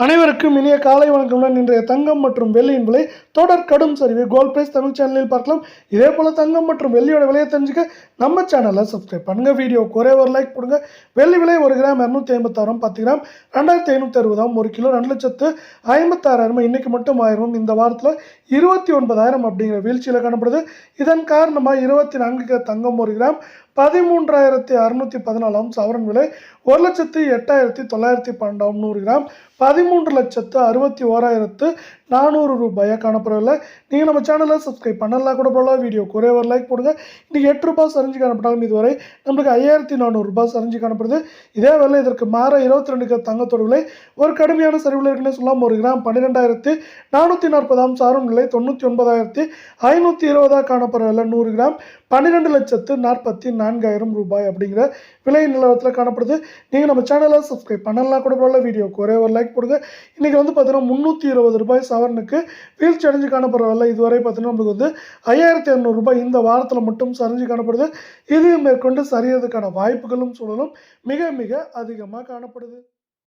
அனைவருக்கும் இனிய காலை வணக்கமுடன். இன்றைய தங்கம் மற்றும் வெள்ளியின் விலை தொடர் கடும் சரிவு. கோல்ட் பிரைஸ் தமிழ் சேனலில் பார்க்கலாம். இதே போல தங்கம் மற்றும் வெள்ளியோட விலையை தெரிஞ்சுக்க நம்ம சேனலை சப்ஸ்கிரைப் பண்ணுங்க. வீடியோ ஒரே ஒரு லைக் கொடுங்க. வெள்ளி விலை 1 கிராம் 256, 10 கிராம் 2560, 1 கிலோ 2,56,000. இன்னைக்கு மட்டும் 1000. இந்த வாரத்தில் 29,000 அப்படிங்கிற வீழ்ச்சியில் காணப்படுது. இதன் காரணமாக 24 தங்கம் 1 கிராம் 13,614 சவரன் விலை 1,08,912 100 கிராம் 13,61,400 ரூபாயாக காணப்படவில்லை. நீங்கள் நம்ம சேனலை சப்ஸ்கிரைப் பண்ணலாம் கூட போகலாம். வீடியோ ஒரே ஒரு லைக் போடுங்க. இன்றைக்கி 8 ரூபாய் சரிஞ்சு காணப்பட்டாலும் இதுவரை நம்மளுக்கு 5,400 ரூபாய் சரிஞ்சு காணப்படுது. இதே வேலை இதற்கு மாற 22 தங்கத்தோட விலை ஒரு கடுமையான சரிவில் இருக்குன்னு சொல்லலாம். 1 கிராம் 12,440 சவரன் விலை 99,520 காணப்படவில்லை. 100 கிராம் 12,44,000 ரூபாய் அப்படிங்கிற விலை நிலவரத்தில் காணப்படுது. நீங்கள் நம்ம சேனலை சப்ஸ்கிரைப் பண்ணலாம் கூட போகல. வீடியோ ஒரே ஒரு லைக் போடுங்க. இன்றைக்கி பார்த்தீங்கன்னா 320 ரூபாய் சவரனுக்கு வீழ்ச்சி அடைஞ்சு காணப்படுறதில்ல. இதுவரை பார்த்தீங்கன்னா நம்மளுக்கு 5,200 ரூபாய் இந்த வாரத்தில் மட்டும் சரிஞ்சு காணப்படுது. இது மேற்கொண்டு சரியறதுக்கான வாய்ப்புகளும் சூழலும் மிக மிக அதிகமாக காணப்படுது.